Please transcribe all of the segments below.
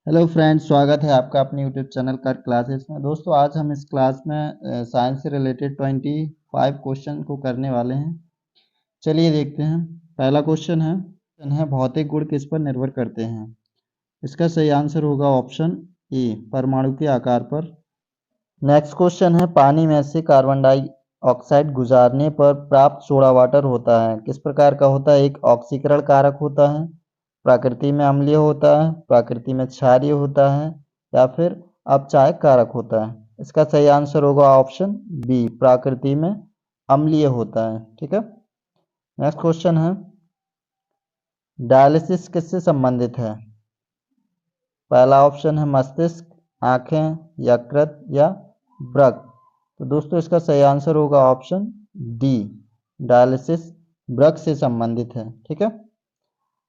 Hello friends, स्वागत है आपका अपने यूट्यूब चैनल कर क्लासेस में। दोस्तों, आज हम इस क्लास में साइंस से रिलेटेड 25 क्वेश्चन को करने वाले हैं। चलिए देखते हैं। पहला क्वेश्चन है भौतिक गुण किस पर निर्भर करते हैं। इसका सही आंसर होगा ऑप्शन ए, परमाणु के आकार पर। नेक्स्ट क्वेश्चन है पानी में से कार्बन डाइऑक्साइड गुजारने पर प्राप्त सोडा वाटर होता है, किस प्रकार का होता है। एक ऑक्सीकरण कारक होता है, प्रकृति में अम्लीय होता है, प्रकृति में क्षारीय होता है, या फिर अपचायक कारक होता है। इसका सही आंसर होगा ऑप्शन बी, प्रकृति में अम्लीय होता है। ठीक है। नेक्स्ट क्वेश्चन है डायलिसिस किससे संबंधित है। पहला ऑप्शन है मस्तिष्क, आंखें, यकृत या वृक्क। तो दोस्तों इसका सही आंसर होगा ऑप्शन डी, डायलिसिस वृक्क से संबंधित है। ठीक है।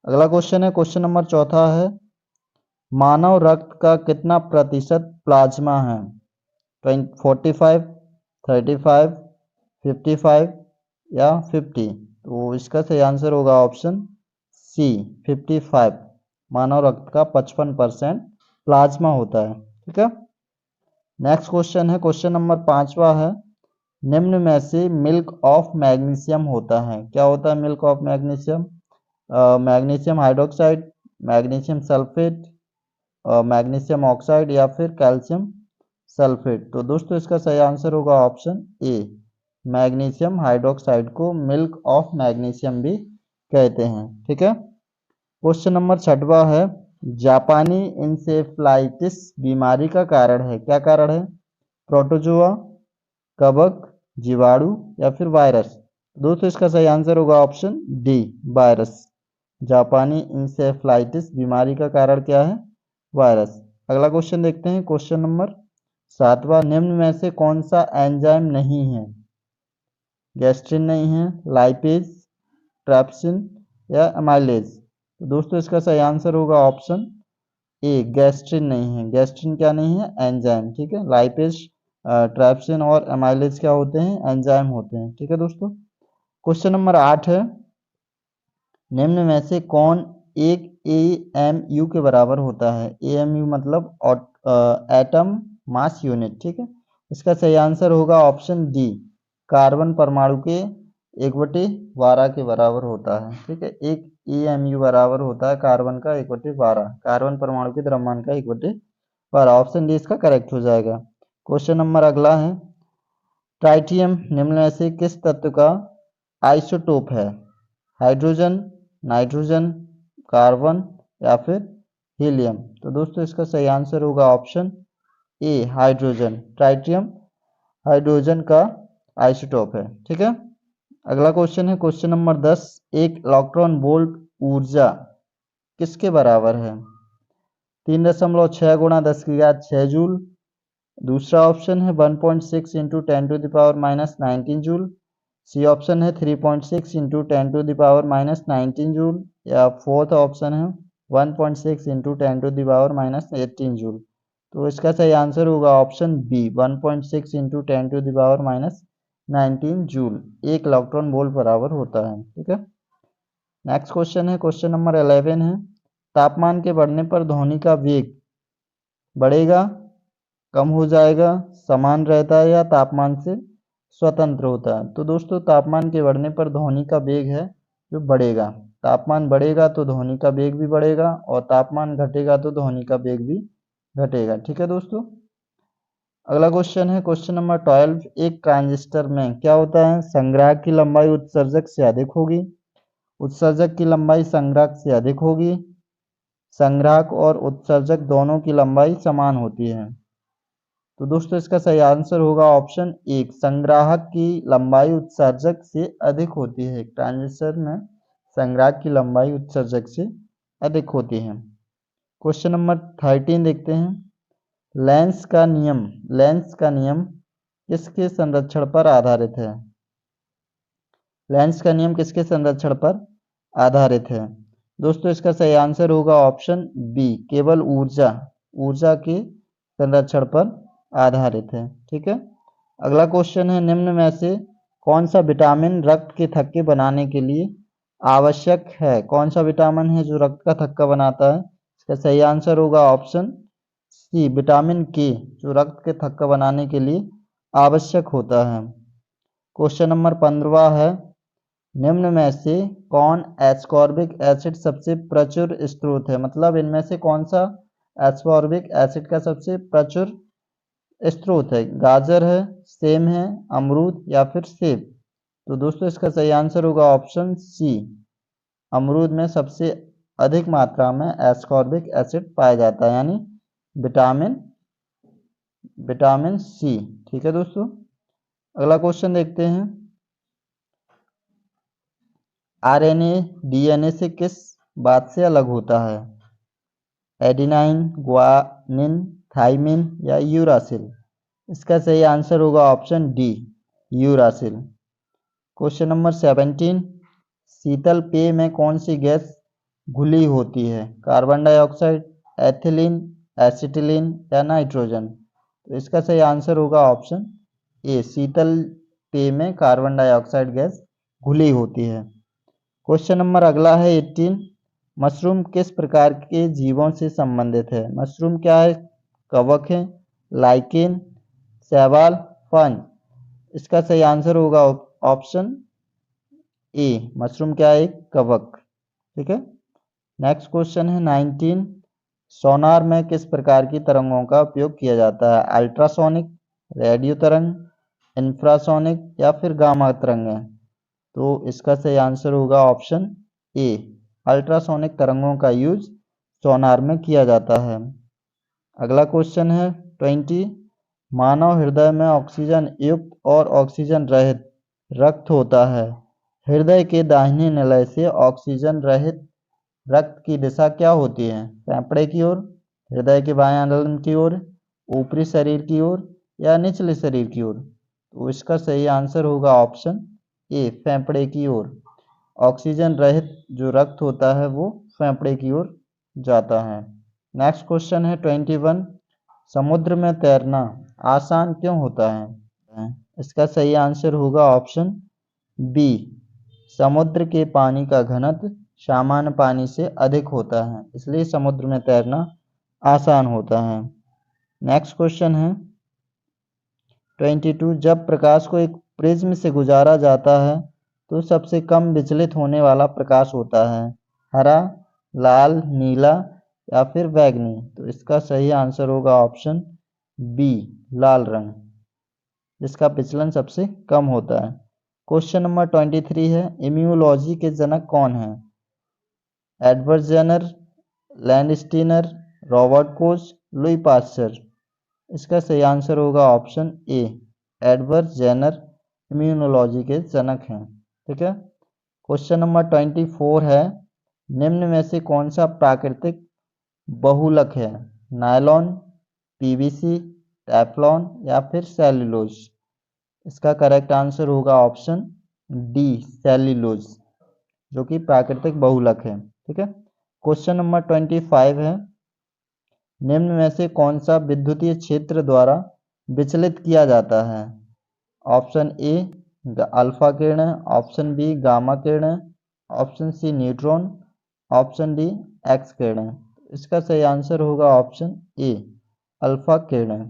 अगला क्वेश्चन है क्वेश्चन नंबर चौथा है मानव रक्त का कितना प्रतिशत प्लाज्मा है। 45, 35, 55 या 50। तो इसका सही आंसर होगा ऑप्शन सी, 55। मानव रक्त का 55% प्लाज्मा होता है। ठीक है। नेक्स्ट क्वेश्चन है क्वेश्चन नंबर 5वां है निम्न में से मिल्क ऑफ मैग्नीशियम होता है। क्या होता है milk of magnesium. Magnesium hydroxide, magnesium sulphate, magnesium oxide या फिर कैल्शियम सल्फेट। तो दोस्तों इसका सही आंसर होगा ऑप्शन ए, मैग्नीशियम हाइड्रोक्साइड को मिल्क ऑफ मैग्नीशियम भी कहते हैं। ठीक है। क्वेश्चन नंबर 6वां है जापानी इंसेफ्लाइटिस बीमारी का कारण है। क्या कारण है। प्रोटोजोआ, कवक, जीवाणु या फिर वायरस। दोस्तों इसका सही आंसर होगा ऑप्शन डी, वायरस। जापानी इंसेफ्लाइटिस बीमारी का कारण क्या है, वायरस। अगला क्वेश्चन देखते हैं क्वेश्चन नंबर 7वां निम्न में से कौन सा एंजाइम नहीं है। गैस्ट्रिन नहीं है, लाइपेज, ट्रैप्सिन या अमाइलेज। तो दोस्तों इसका सही आंसर होगा ऑप्शन ए, गैस्ट्रिन नहीं है। गैस्ट्रिन क्या नहीं है, एंजाइम। ठीक है। लाइपेज, ट्रैप्सिन और अमाइलेज क्या होते हैं, एंजाइम होते हैं। ठीक है दोस्तों। क्वेश्चन नंबर 8 है निम्न में से कौन एक एएमयू के बराबर होता है। एएमयू मतलब एटम मास यूनिट। ठीक है। इसका सही आंसर होगा ऑप्शन डी, कार्बन परमाणु के 1/12 के बराबर होता है। ठीक है। एक एएमयू बराबर होता है कार्बन का 1/12, कार्बन परमाणु के द्रव्यमान का 1/12। ऑप्शन डी इसका करेक्ट हो जाएगा। क्वेश्चन नंबर अगला है ट्राइटियम निम्न में से किस तत्व का आइसोटोप है। हाइड्रोजन, नाइट्रोजन, कार्बन या फिर हीलियम। तो दोस्तों इसका सही आंसर होगा ऑप्शन ए, हाइड्रोजन। ट्राइटियम हाइड्रोजन का आइसोटोप है। ठीक है। अगला क्वेश्चन है क्वेश्चन नंबर 10 एक इलेक्ट्रॉन वोल्ट ऊर्जा किसके बराबर है। 3.6 गुणा 10⁻6 जूल। दूसरा ऑप्शन है 1.6 इंटू 10⁻⁻19 जूल। सी ऑप्शन है 3.6 इंटू 10⁻⁻19 जूल। या फोर्थ ऑप्शन है 1.6 इंटू 10⁻⁻18 जूल। तो इसका सही आंसर होगा ऑप्शन बी, 1.6 इंटू 10⁻⁻19 जूल। एक इलेक्ट्रॉन वोल्ट बराबर होता है। ठीक है। नेक्स्ट क्वेश्चन है क्वेश्चन नंबर 11 है तापमान के बढ़ने पर ध्वनि का वेग बढ़ेगा, कम हो जाएगा, समान रहता है या तापमान से स्वतंत्र होता है। तो दोस्तों तापमान के बढ़ने पर ध्वनि का वेग है जो बढ़ेगा। तापमान बढ़ेगा तो ध्वनि का वेग भी बढ़ेगा और तापमान घटेगा तो ध्वनि का वेग भी घटेगा। ठीक है दोस्तों। अगला क्वेश्चन है क्वेश्चन नंबर 12 एक ट्रांजिस्टर में क्या होता है। संग्राहक की लंबाई उत्सर्जक से अधिक होगी, उत्सर्जक की लंबाई संग्राहक से अधिक होगी, संग्राहक और उत्सर्जक दोनों की लंबाई समान होती है। तो दोस्तों इसका सही आंसर होगा ऑप्शन एक, संग्राहक की लंबाई उत्सर्जक से अधिक होती है। ट्रांजिस्टर में संग्राहक की लंबाई उत्सर्जक से अधिक होती है। क्वेश्चन नंबर 13 देखते हैं लेंस का नियम किसके संरक्षण पर आधारित है। लेंस का नियम किसके संरक्षण पर आधारित है। दोस्तों इसका सही आंसर होगा ऑप्शन बी, केवल ऊर्जा के संरक्षण पर आधारित है। ठीक है। अगला क्वेश्चन है निम्न में से कौन सा विटामिन रक्त के थक्के बनाने के लिए आवश्यक है। कौन सा विटामिन है जो रक्त का थक्का बनाता है। इसका सही आंसर होगा ऑप्शन सी, विटामिन के, जो रक्त के थक्का बनाने के लिए आवश्यक होता है। क्वेश्चन नंबर 15 है, निम्न में से कौन एस्कॉर्बिक एसिड सबसे प्रचुर स्रोत है? मतलब इनमें से कौन सा एस्कॉर्बिक एसिड का सबसे प्रचुर स्रोत है? गाजर है, सेम है, अमरूद या फिर सेब? तो दोस्तों इसका सही आंसर होगा ऑप्शन सी, अमरूद में सबसे अधिक मात्रा में एस्कॉर्बिक एसिड पाया जाता है, यानी विटामिन सी। ठीक है दोस्तों, अगला क्वेश्चन देखते हैं। आरएनए डीएनए से किस बात से अलग होता है? एडिनाइन, ग्वानिन, थाइमिन या यूरासिल? इसका सही आंसर होगा option D, uracil. Question number 17, शीतल पेय में कौन सी गैस घुली होती है? कार्बन डाइऑक्साइड, एथिलीन, एसिटिलीन या नाइट्रोजन? तो इसका सही आंसर होगा ऑप्शन ए, शीतल पेय में कार्बन डाइऑक्साइड गैस घुली होती है। क्वेश्चन नंबर अगला है 18, मशरूम किस प्रकार के जीवों से संबंधित है? मशरूम क्या है? कवक है, लाइकेन, शैवाल, फन? इसका सही आंसर होगा ऑप्शन ए, मशरूम क्या है? एक कवक। ठीक है, नेक्स्ट क्वेश्चन है 19, सोनार में किस प्रकार की तरंगों का उपयोग किया जाता है? अल्ट्रासोनिक, रेडियो तरंग, इंफ्रासोनिक या फिर गामा तरंगें? तो इसका सही आंसर होगा ऑप्शन ए, अल्ट्रासोनिक तरंगों का यूज सोनार में किया जाता है। अगला क्वेश्चन है 20, मानव हृदय में ऑक्सीजन युक्त और ऑक्सीजन रहित रक्त होता है। हृदय के दाहिने निलय से ऑक्सीजन रहित रक्त की दिशा क्या होती है? फेफड़े की ओर, हृदय के बाएं आंदोलन की ओर, ऊपरी शरीर की ओर या निचले शरीर की ओर? तो इसका सही आंसर होगा ऑप्शन ए, फेफड़े की ओर। ऑक्सीजन रहित जो रक्त होता है वो फेफड़े की ओर जाता है। नेक्स्ट क्वेश्चन है 21, समुद्र में तैरना आसान क्यों होता है? इसका सही आंसर होगा ऑप्शन बी, समुद्र के पानी का घनत्व सामान्य पानी से अधिक होता है, इसलिए समुद्र में तैरना आसान होता है। नेक्स्ट क्वेश्चन है 22, जब प्रकाश को एक प्रिज्म से गुजारा जाता है तो सबसे कम विचलित होने वाला प्रकाश होता है? हरा, लाल, नीला या फिर बैंगनी? तो इसका सही आंसर होगा ऑप्शन बी, लाल रंग, जिसका विचलन सबसे कम होता है। क्वेश्चन नंबर 23 है, इम्यूनोलॉजी के जनक कौन है? Edward Jenner, Landsteiner, Robert Koch, Louis Pasteur? इसका सही आंसर होगा option A, Edward Jenner immunology के जनक हैं। ठीक है, क्वेश्चन नंबर 24 है, निम्न में से कौन सा प्राकृतिक बहुलक है? नायलॉन, पीवीसी, टेफ्लॉन या फिर सेल्यूलोज? इसका करेक्ट आंसर होगा ऑप्शन डी, सेल्यूलोज, जो कि प्राकृतिक बहुलक है। ठीक है, क्वेश्चन नंबर 25 है, निम्न में से कौन सा विद्युतीय क्षेत्र द्वारा विचलित किया जाता है? ऑप्शन ए अल्फा किरण, ऑप्शन बी गामा किरण, option C neutron, option D X किरण? इसका सही आंसर होगा ऑप्शन ए, अल्फा किरण।